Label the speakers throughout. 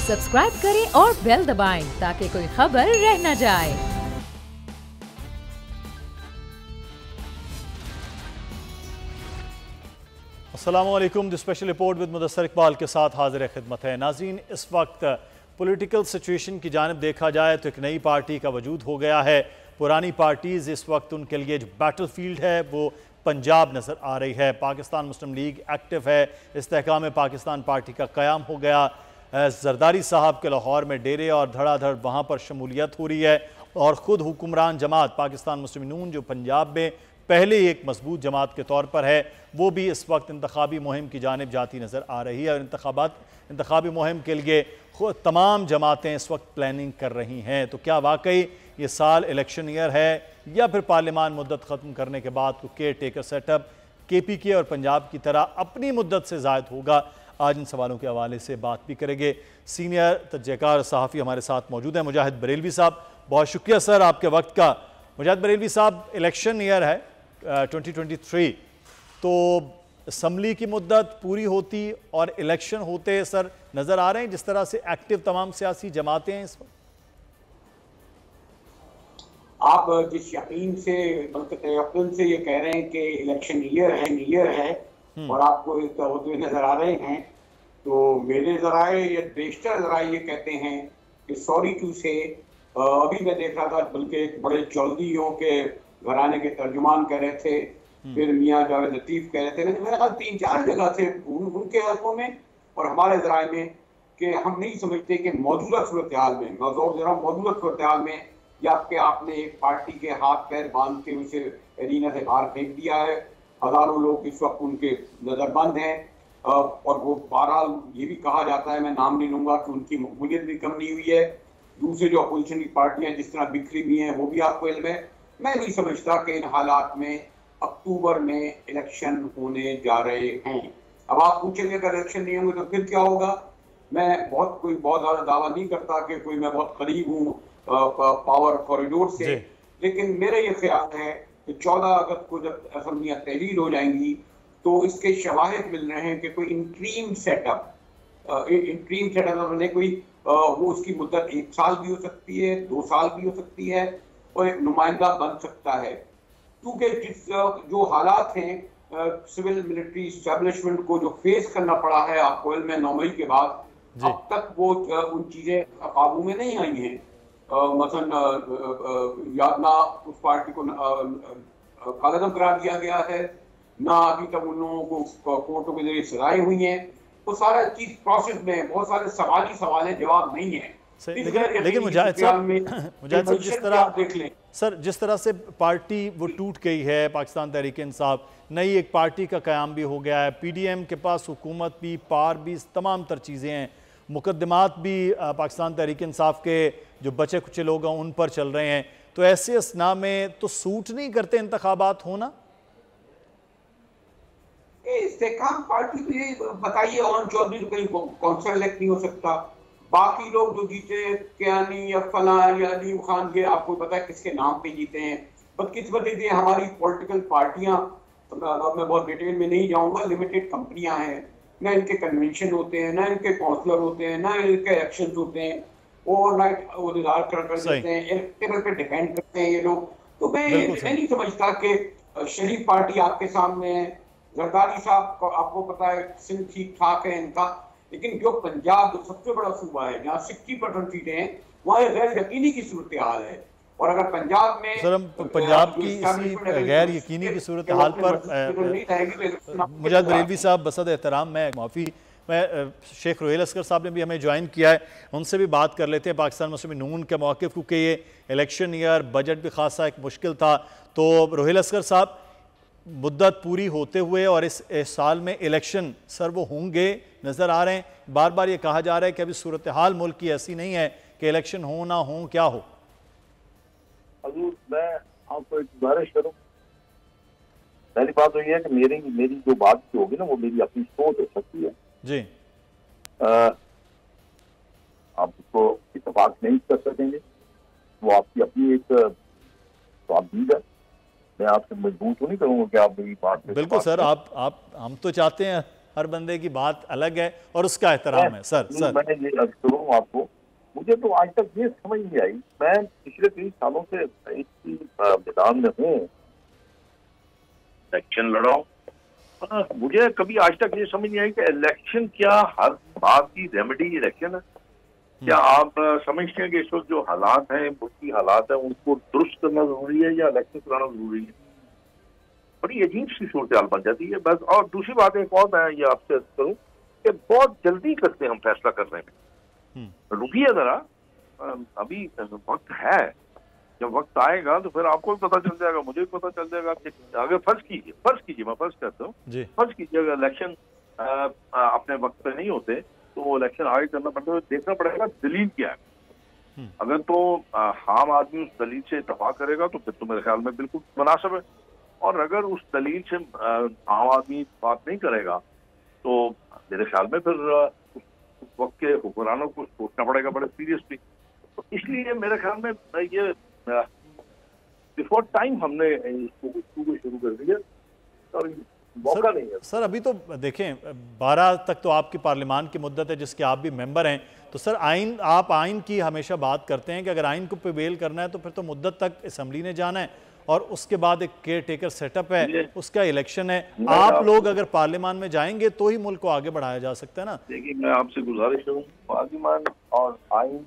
Speaker 1: Subscribe करें और bell दबाएं ताकि कोई खबर रह न जाए।
Speaker 2: अस्सलामुअलैकुम। The special report with Mudassar Iqbal के साथ हाजिर खिदमत है। नाज़रीन, इस वक्त पॉलिटिकल सिचुएशन की जानिब देखा जाए तो एक नई पार्टी का वजूद हो गया है। पुरानी पार्टीज़ इस वक्त उनके लिए जो बैटल फील्ड है वो पंजाब नज़र आ रही है। पाकिस्तान मुस्लिम लीग एक्टिव है। इस्तेहकाम पाकिस्तान पार्टी का क़याम हो गया। जरदारी साहब के लाहौर में डेरे और धड़ाधड़ वहाँ पर शमूलियत हो रही है और ख़ुद हुक्मरान जमात पाकिस्तान मुस्लिम नून जो पंजाब में पहले एक मजबूत जमात के तौर पर है वो भी इस वक्त इंतखाबी मुहिम की जानिब जाती नज़र आ रही है। और इंतखाबी मुहिम के लिए तमाम जमातें इस वक्त प्लानिंग कर रही हैं। तो क्या वाकई ये साल इलेक्शन ईयर है या फिर पार्लियामान मुद्दत ख़त्म करने के बाद को केयर टेकर सेटअप KPK और पंजाब की तरह अपनी मुद्दत से ज़ायद होगा? आज इन सवालों के हवाले से बात भी करेंगे। सीनियर तजज़ियाकार सहाफ़ी हमारे साथ मौजूद हैं, मुजाहिद बरेलवी साहब। बहुत शुक्रिया सर आपके वक्त का। मुजाहिद बरेलवी साहब, इलेक्शन ईयर है 2023, तो असम्बली की मुद्दत पूरी होती और इलेक्शन होते सर नज़र आ रहे हैं जिस तरह से एक्टिव तमाम सियासी जमातें हैं इस वक्त।
Speaker 3: आप जिस यकीन से बल्कि तयक्कुन से ये कह रहे हैं कि इलेक्शन ईयर है और आपको होते हुए नजर आ रहे हैं, तो मेरे ज़राए या बेशतर ज़राए ये कहते हैं कि सॉरी टू से अभी मैं देख रहा था, बल्कि एक बड़े चौधरीयों के घराने के तर्जुमान कह रहे थे, फिर मियाँ जावेद लतीफ़ कह रहे थे, मेरे ख्याल 3-4 जगह थे उनके हलकों में और हमारे ज़राए में कि हम नहीं समझते कि मौजूदा सूरत हाल में मौजूदा सूरत हाल में या कि आपने एक पार्टी के हाथ पैर बांध के उसे एरिना से बाहर फेंक दिया है। हज़ारों लोग इस वक्त उनके नज़रबंद हैं और वो बहरहाल ये भी कहा जाता है, मैं नाम नहीं लूँगा, कि उनकी मकबूलियत भी कम नहीं हुई है। दूसरे जो अपोजिशन की पार्टियाँ जिस तरह बिखरी हुई हैं वो भी आपको इल्म है। मैं नहीं समझता कि इन हालात में अक्टूबर में इलेक्शन होने जा रहे हैं। अब आप पूछेंगे अगर इलेक्शन नहीं होंगे तो फिर क्या होगा? मैं बहुत ज़्यादा दावा नहीं करता कि मैं बहुत करीब हूँ पावर कॉरिडोर से, लेकिन मेरा ये ख्याल है कि 14 अगस्त को जब असम्बलियाँ तहलील हो जाएंगी तो इसके शवाहिद मिल रहे हैं कि कोई इंट्रीम सेटअप कोई वो उसकी मुद्दत 1 साल भी हो सकती है, 2 साल भी हो सकती है और एक नुमाइंदा बन सकता है। क्योंकि जो हालात हैं सिविल मिलिट्री इस्टेब्लिशमेंट को जो फेस करना पड़ा है आपको इल्म है 9 मई के बाद, अब तक वो उन चीज़ें काबू में नहीं आई हैं। मसलन याद ना उस पार्टी को कालदम करार दिया गया है, ना अभी तक उन लोगों को कोर्टों के जरिए सजाएं हुई हैं। तो सारा चीज प्रोसेस में बहुत सारे सवाल जवाब नहीं है।
Speaker 2: लेकिन मुजाहिद साहब जिस तरह से पार्टी वो टूट गई है, पाकिस्तान तहरीक इंसाफ, नई एक पार्टी का क़याम भी हो गया है, PDM के पास हुकूमत भी, पार भी, तमाम तर चीज़ें हैं, मुकदमात भी पाकिस्तान तहरीक इंसाफ के जो बचे कुचे लोग हैं उन पर चल रहे हैं, तो ऐसे असना में तो सूट नहीं करते इंतखाबात होना?
Speaker 3: इस्तेहकाम पार्टी भी बताइए, और चौधरी तो कहीं कौंसल इलेक्ट नहीं हो सकता। बाकी लोग जो जीते, कियानी या फला या अलीम खान के, आपको पता है किसके नाम पे जीते हैं। बदकिस्मती से हमारी पॉलिटिकल पार्टियां, मैं बहुत डिटेल में नहीं जाऊंगा, लिमिटेड कंपनियां हैं, ना इनके कन्वेंशन होते हैं, ना इनके काउंसलर होते हैं, ना इनके इलेक्शन होते हैं, ओवरनाइट वो रिजॉल्व कर देते हैं, इलेक्टेबल पे डिपेंड करते हैं ये लोग। तो मैं नहीं समझता कि शरीफ पार्टी आपके सामने है। जरदारी साहब को आपको पता है सिंध ठीक ठाक है इनका, लेकिन जो पंजाब जो सबसे बड़ा सूबा है जहाँ 60% सीटें हैं वहाँ गैर यकीनी की सूरत हाल है। और अगर पंजाब में
Speaker 2: सर हम पंजाब की इसी गैर यकीनी की सूरत हाल पर मुजाहिद बरेलवी साहब बसद एहतराम मैं शेख रोहेल असगर साहब ने भी हमें ज्वाइन किया है, उनसे भी बात कर लेते हैं पाकिस्तान मुस्लिम नून के मौक़िफ़, क्योंकि ये इलेक्शन ईयर, बजट भी खासा एक मुश्किल था। तो रोहेल असगर साहब, मुद्दत पूरी होते हुए और इस साल में इलेक्शन सर वो होंगे नज़र आ रहे हैं, बार बार ये कहा जा रहा है कि अभी सूरत हाल मुल्क की ऐसी नहीं है कि इलेक्शन हो ना हो, क्या हो?
Speaker 4: मैं आपको एक गुजारिश करूँ, पहली बात तो ये है कि मेरी जो बात होगी ना वो मेरी अपनी सोच हो सकती है
Speaker 2: जी।
Speaker 4: आप उसको इत्तेफाक नहीं कर सकेंगे, वो आपकी अपनी एक स्वाबदीद है। मैं आपसे मजबूर तो नहीं करूंगा कि आप मेरी बात
Speaker 2: बिल्कुल सर, आप हम तो चाहते हैं हर बंदे की बात अलग है और उसका एहतराम है। सर
Speaker 4: मैं ये अर्ज करूँ आपको, मुझे तो आज तक ये समझ नहीं आई, मैं पिछले 30 सालों से इस मैदान में हूँ, इलेक्शन लड़ा हूँ, मुझे कभी आज तक ये समझ नहीं आई कि इलेक्शन क्या हर बात की रेमेडी इलेक्शन है? क्या आप समझते हैं कि इस वक्त जो हालात हैं, मुल्की हालात हैं, उनको दुरुस्त करना जरूरी है या इलेक्शन कराना जरूरी है? बड़ी अजीब सी सूरत हाल बन जाती है बस। और दूसरी बात एक और मैं ये आपसे करूँ कि बहुत जल्दी करते हम फैसला कर रहे हैं, रुकिए जरा, अभी वक्त है, जब वक्त आएगा तो फिर आपको भी पता चल जाएगा, मुझे भी पता चल जाएगा कि अगर फर्ज कीजिए मैं फर्ज करता हूँ, फर्ज कीजिए अगर इलेक्शन अपने वक्त पे नहीं होते तो इलेक्शन आगे करना पड़ता है, देखना पड़ेगा दलील क्या है। अगर तो आम आदमी उस दलील से इत्तेफाक करेगा तो फिर तो मेरे ख्याल में बिल्कुल मुनासिब है, और अगर उस दलील से आम आदमी बात नहीं करेगा तो मेरे ख्याल में फिर उस वक्त के हुक्मरानों को सोचना पड़ेगा बड़े सीरियसली। तो इसलिए मेरे ख्याल में ये बिफोर टाइम हमने इसको शुरू कर दिया और मौका नहीं है।
Speaker 2: सर अभी तो देखें 12 तक तो आपकी पार्लियामान की मुद्दत है जिसके आप भी मेंबर हैं, तो सर आप आइन की हमेशा बात करते हैं कि अगर आइन को प्रिवेल करना है तो फिर तो मुद्दत तक असम्बली ने जाना है और उसके बाद एक केयर टेकर सेटअप है, उसका इलेक्शन है। आप लोग अगर पार्लियामान में जाएंगे तो ही मुल्क को आगे बढ़ाया जा सकता है ना।
Speaker 4: देखिए मैं आपसे गुजारिश करूँ, पार्लियामान और आइन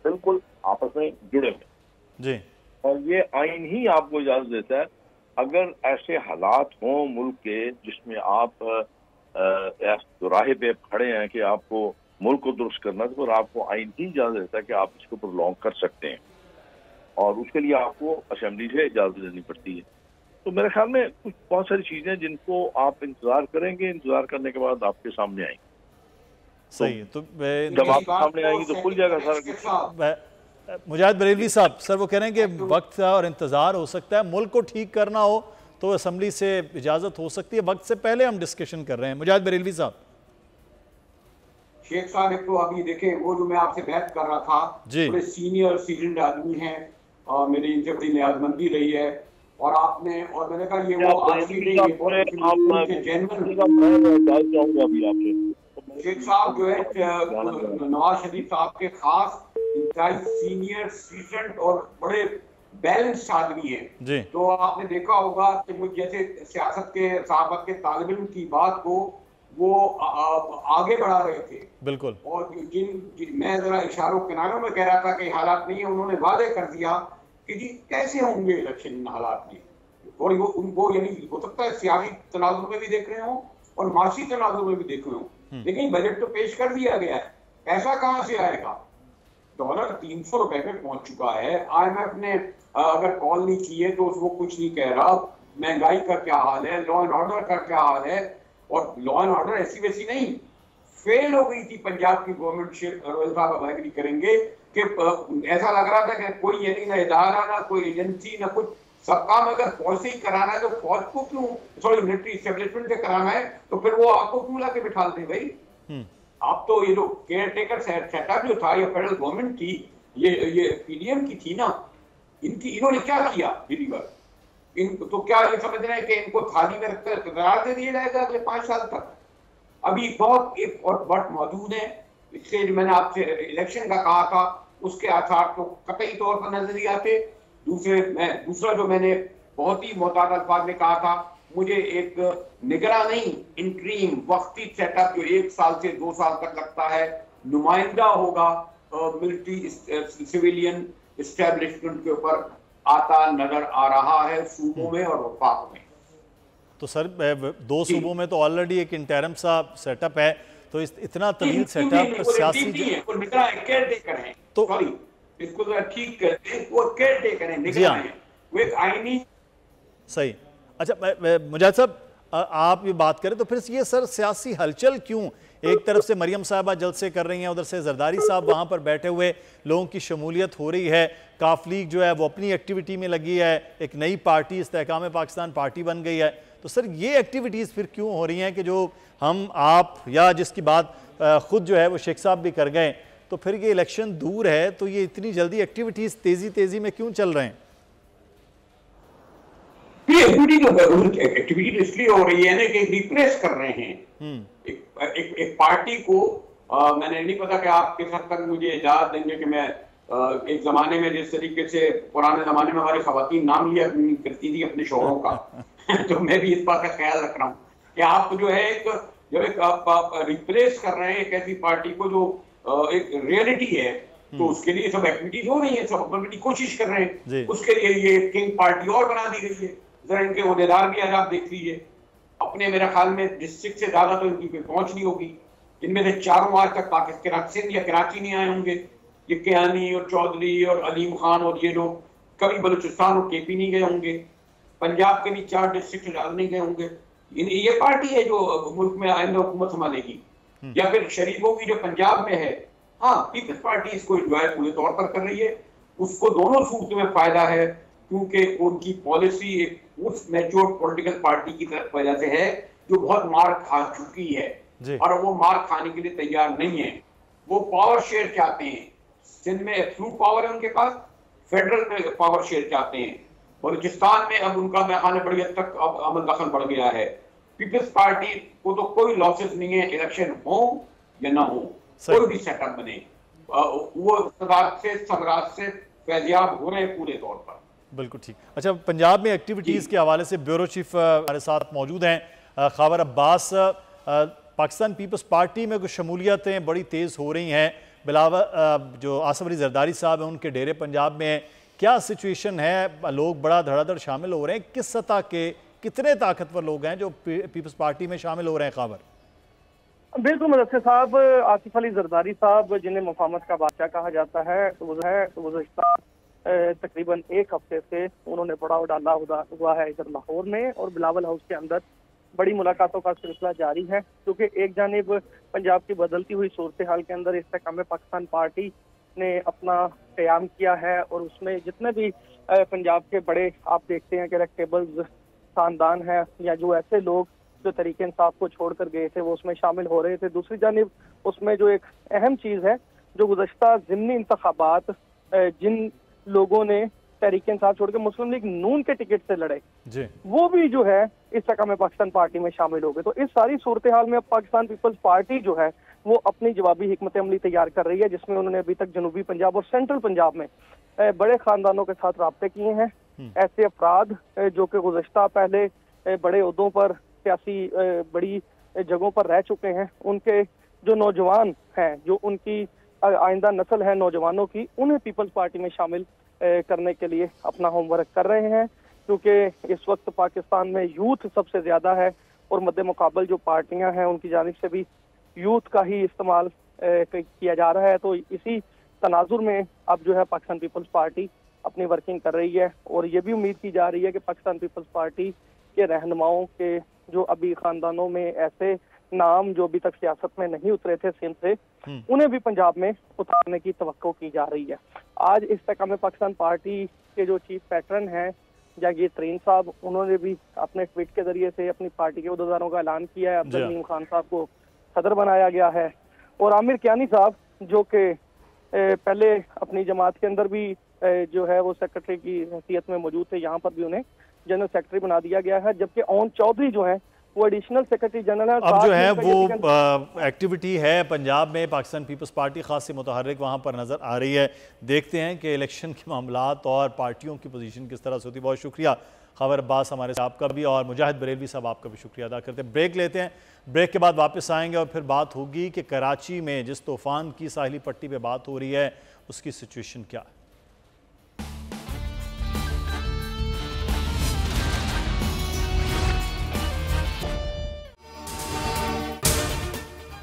Speaker 4: बिल्कुल आपस में जुड़े हैं
Speaker 2: जी,
Speaker 4: और ये आइन ही आपको इजाजत देता है अगर ऐसे हालात हों मुल्क के जिसमें आप राह पे खड़े हैं कि आपको मुल्क को दुरुस्त करना है, तो आपको आइन ही इजाजत देता है कि आप इसको प्रोलॉन्ग कर सकते हैं और उसके लिए आपको असेंबली से इजाजत लेनी पड़ती है। तो मेरे ख्याल में कुछ बहुत सारी चीजें जिनको आप इंतजार करेंगे, इंतजार करने के बाद आपके सामने आएंगी।
Speaker 2: सही है, तो
Speaker 4: जब आप सामने आएंगी तो खुल जाएगा सारा कुछ।
Speaker 2: मुजाहिद बरेलवी साहब, सर वो कह रहे हैं कि वक्त और इंतजार हो सकता है, मुल्क को ठीक करना हो तो असेंबली से इजाजत हो सकती है, वक्त से पहले हम डिस्कशन कर रहे हैं। मुजाहिद बरेलवी साहब।
Speaker 3: शेख साहब एक तो अभी देखें वो जो मैं आपसे बात कर रहा था, बड़े सीनियर सीजनड आदमी हैं और मेरी इनसे बड़ी नियाजमंदी रही है और आपने और मैंने कहा ये वो शेख साहब जो है नवाज शरीफ साहब के खास सीनियर सीजनड और बड़े बैलेंस्ड आदमी है। तो आपने देखा होगा कि वो जैसे सियासत के सहाफत के तालिब इल्म की बात को वो आगे बढ़ा रहे थे
Speaker 2: बिल्कुल, और
Speaker 3: मैं जरा इशारों किनारों में कह रहा था कि हालात नहीं है, उन्होंने वादे कर दिया कि जी कैसे होंगे इलेक्शन इन हालात में, और वो उनको यानी हो सकता है सियासी तनाजुर में भी देख रहे हो और माशी तनाजुर में भी देख रहे हो, लेकिन बजट तो पेश कर दिया गया है, पैसा कहाँ से आएगा? डॉलर 300 रुपए पे पहुंच चुका है। IMF ने अगर कॉल नहीं की है तो वो कुछ नहीं कह रहा। महंगाई का क्या हाल है, लॉ एंड ऑर्डर का क्या हाल है, और लॉ एंड ऑर्डर ऐसी वैसी नहीं फेल हो गई थी पंजाब की गवर्नमेंट। रोहित साहब एग्री करेंगे कि ऐसा लग रहा था कि कोई ये नहीं ना इदारा ना कोई एजेंसी ना कुछ, सब काम अगर फौज से ही कराना है तो फौज को क्यों, सॉरी मिलिट्री एस्टेब्लिशमेंट से कराना है तो फिर वो आपको क्यों ला के बिठा दें भाई? आप तो ये जो केयर टेकर सेटअप जो था ये फेडरल गवर्नमेंट की, ये PDM की थी ना, इन्होंने क्या किया? इनको तो क्या ये समझ रहे हैं कि इनको थाली में रखकर करार दे दिया जाएगा अगले 5 साल तक? अभी बहुत एक और बात मौजूद है, इससे जो मैंने आपसे इलेक्शन का कहा था उसके आसार तो कतई तौर पर नजर नहीं आते। दूसरा जो मैंने बहुत ही मोहतात अल्फाज में कहा था, मुझे एक निगरान नहीं इंटरीम वक्ती सेटअप जो 1 साल से 2 साल तक लगता है, नुमाइंदा होगा मिलिट्री सिविलियन एस्टेब्लिशमेंट के ऊपर आता नजर आ रहा है सूबों में और वफाक में।
Speaker 2: तो सर 2 सूबों में तो ऑलरेडी एक इंटरिम सा सेटअप है, तो इतना तवील सेटअप सियासी
Speaker 3: केयर टेकर है, तो सॉरी इसको ठीक कहते हैं, वो केयर टेकर है, निगरान है, वो एक आईनी।
Speaker 2: सही। अच्छा मुजाहिद साहब आप ये बात करें तो फिर ये सर सियासी हलचल क्यों? एक तरफ से मरियम साहबा जलसे कर रही हैं, उधर से जरदारी साहब वहाँ पर बैठे हुए लोगों की शमूलियत हो रही है, काफ लीग जो है वो अपनी एक्टिविटी में लगी है, एक नई पार्टी इस्तेहकाम पाकिस्तान पार्टी बन गई है। तो सर ये एक्टिविटीज़ फिर क्यों हो रही हैं कि जो हम आप या जिसकी बात खुद जो है वो शेख साहब भी कर गए, तो फिर ये इलेक्शन दूर है तो ये इतनी जल्दी एक्टिविटीज़ तेज़ी में क्यों चल रहे हैं?
Speaker 3: एक्टिविटी तो इसलिए हो रही है ना कि रिप्लेस कर रहे हैं एक पार्टी को। मैंने नहीं पता कि आप किस हद तक मुझे इजाजत देंगे कि मैं एक जमाने में जिस तरीके से पुराने जमाने में हमारी खवातीन नाम लिया करती थी अपने शोहरों का तो मैं भी इस बात का ख्याल रख रहा हूँ कि आप जो है आप रिप्लेस कर रहे हैं एक ऐसी पार्टी को जो एक रियलिटी है, तो उसके लिए सब एक्टिविटीज हो रही है, सब अपनी कोशिश कर रहे हैं। उसके लिए ये किंग पार्टी और बना दी गई है। जरा इनके ओहदेदार भी आज आप देख लीजिए, अपने मेरे ख्याल में डिस्ट्रिक्ट से ज्यादा तो इनकी पहुंच नहीं होगी। इनमें से चारों आज तक पाकिस्तान या कराची नहीं आए होंगे। ये कियानी और चौधरी और अलीम खान और ये लोग कभी बलूचिस्तान और केपी नहीं गए होंगे। पंजाब के भी 4 डिस्ट्रिक्ट ज्यादा नहीं गए होंगे। ये पार्टी है जो मुल्क में आइंदा हुकूमत संभालेगी। या फिर शरीफों की जो पंजाब में है, हाँ, पीपल्स पार्टी इसको एंजॉय पूरे तौर पर कर रही है। उसको दोनों सूरतों में फायदा है क्योंकि उनकी पॉलिसी उस मैच्योर पॉलिटिकल पार्टी की तरफ वजह से है जो बहुत मार खा चुकी है और वो मार खाने के लिए तैयार नहीं है। वो पावर शेयर चाहते हैं। सिंध में एब्सोल्यूट पावर है उनके पास, फेडरल में पावर शेयर चाहते हैं। बलूचिस्तान में अब उनका मैखाने बड़ी हद तक अब अमल दखल बढ़ गया है। पीपल्स पार्टी को तो कोई लॉसेस नहीं है, इलेक्शन हो या ना हो, कोई भी सेटअप बने, वो सम्राट से फैजियाब हो रहे हैं पूरे तौर पर।
Speaker 2: बिल्कुल ठीक। अच्छा, पंजाब में एक्टिविटीज़ के हवाले से ब्यूरो चीफ हमारे साथ मौजूद हैं ख़ावर अब्बास। पाकिस्तान पीपल्स पार्टी में कुछ शमूलियतें बड़ी तेज़ हो रही हैं। बिलावल जो आसिफ अली जरदारी साहब हैं उनके डेरे पंजाब में क्या सिचुएशन है? लोग बड़ा धड़ाधड़ शामिल हो रहे हैं। किस सतह के कितने ताकतवर लोग हैं जो पीपल्स पार्टी में शामिल हो रहे हैं? ख़ावर
Speaker 5: बिल्कुल मुदस्सिर साहब, आसिफ अली जरदारी साहब जिन्हें मुफाहमत का बादशाह कहा जाता है, गुज़श्ता तकरीबन 1 हफ्ते से उन्होंने पड़ाव डाला हुआ है इधर लाहौर में और बिलावल हाउस के अंदर बड़ी मुलाकातों का सिलसिला जारी है। क्योंकि एक जानिब पंजाब की बदलती हुई सूरत हाल के अंदर इस्तेकाम पाकिस्तान पार्टी ने अपना क़याम किया है और उसमें जितने भी पंजाब के बड़े आप देखते हैं कि रेक्टेबल्स खानदान है या जो ऐसे लोग जो तरीके इंसाफ को छोड़कर गए थे वो उसमें शामिल हो रहे थे। दूसरी जानिब उसमें जो एक अहम चीज़ है, जो गुज़श्ता ज़िमनी इंतखाबात जिन लोगों ने तहरीक इंसाफ छोड़ के मुस्लिम लीग नून के टिकट से लड़े जी, वो भी जो है इस में पाकिस्तान पार्टी में शामिल हो गए। तो इस सारी सूरत हाल में अब पाकिस्तान पीपल्स पार्टी जो है वो अपनी जवाबी हिकमत अमली तैयार कर रही है, जिसमें उन्होंने अभी तक जनूबी पंजाब और सेंट्रल पंजाब में बड़े खानदानों के साथ राब्ते किए हैं। ऐसे अफराद जो कि गुज़श्ता पहले बड़े ओहदों पर सियासी बड़ी जगहों पर रह चुके हैं, उनके जो नौजवान हैं, जो उनकी आइंदा नस्ल है नौजवानों की, उन्हें पीपल्स पार्टी में शामिल करने के लिए अपना होमवर्क कर रहे हैं। क्योंकि इस वक्त पाकिस्तान में यूथ सबसे ज़्यादा है और मद्दे मुकाबल जो पार्टियां हैं उनकी जानिब से भी यूथ का ही इस्तेमाल किया जा रहा है। तो इसी तनाजुर में अब जो है पाकिस्तान पीपल्स पार्टी अपनी वर्किंग कर रही है और ये भी उम्मीद की जा रही है कि पाकिस्तान पीपल्स पार्टी के रहनुमाओं के जो अभी खानदानों में ऐसे नाम जो अभी तक सियासत में नहीं उतरे थे सिंध से, उन्हें भी पंजाब में उतारने की तवक्को की जा रही है। आज इस तक में पाकिस्तान पार्टी के जो चीफ पैटर्न हैं जागीर तरीन साहब, उन्होंने भी अपने ट्वीट के जरिए से अपनी पार्टी के उहदेदारों का ऐलान किया है। अब्दुल अलीम खान साहब को सदर बनाया गया है और आमिर कियानी साहब जो कि पहले अपनी जमात के अंदर भी जो है वो सेक्रेटरी की हैसियत में मौजूद थे, यहाँ पर भी उन्हें जनरल सेक्रेटरी बना दिया गया है। जबकि ओन चौधरी जो है वो एडिशनल सेक्रेटरी जनरल है।
Speaker 2: अब जो है वो एक्टिविटी है पंजाब में पाकिस्तान पीपल्स पार्टी खासी मुतहर्रिक वहाँ पर नज़र आ रही है। देखते हैं कि इलेक्शन के मामलात और पार्टियों की पोजीशन किस तरह से होती है। बहुत शुक्रिया ख़ावर अब्बास हमारे साहब का भी और मुजाहिद बरेलवी साहब आपका भी शुक्रिया अदा करते हैं। ब्रेक लेते हैं, ब्रेक के बाद वापस आएंगे और फिर बात होगी कि कराची में जिस तूफ़ान की साहिली पट्टी पर बात हो रही है उसकी सिचुएशन क्या है।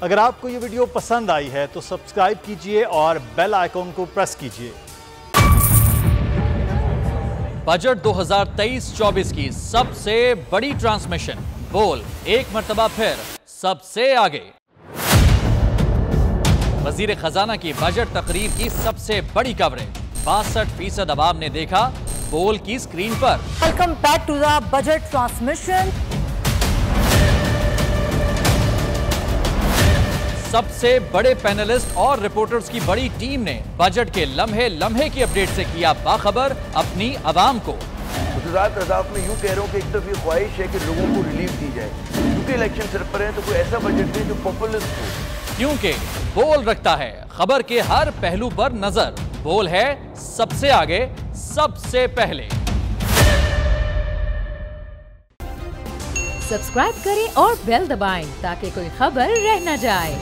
Speaker 2: अगर आपको ये वीडियो पसंद आई है तो सब्सक्राइब कीजिए और बेल आइकॉन को प्रेस कीजिए।
Speaker 6: बजट 2023-24 की सबसे बड़ी ट्रांसमिशन बोल एक मर्तबा फिर सबसे आगे। वजीर खजाना की बजट तकरीर की सबसे बड़ी कवरेज 62% अवाम ने देखा बोल की स्क्रीन पर।
Speaker 7: Welcome back to the budget transmission.
Speaker 6: सबसे बड़े पैनलिस्ट और रिपोर्टर्स की बड़ी टीम ने बजट के लम्हे लम्हे की अपडेट से किया बाखबर अपनी आवाम को।
Speaker 8: गुजरात रज़ाक में यूँ कह रहा हूँ कि एक तरफ ये ख्वाहिश है कि लोगों को रिलीफ दी जाए, क्योंकि इलेक्शन सर पर है, तो कोई ऐसा बजट है जो पॉपुलिस्ट हो।
Speaker 6: क्योंकि बोल रखता है खबर के हर पहलू पर नजर, बोल है सबसे आगे सबसे पहले।
Speaker 1: सब्सक्राइब करें और बेल दबाएं ताकि कोई खबर रह न जाए।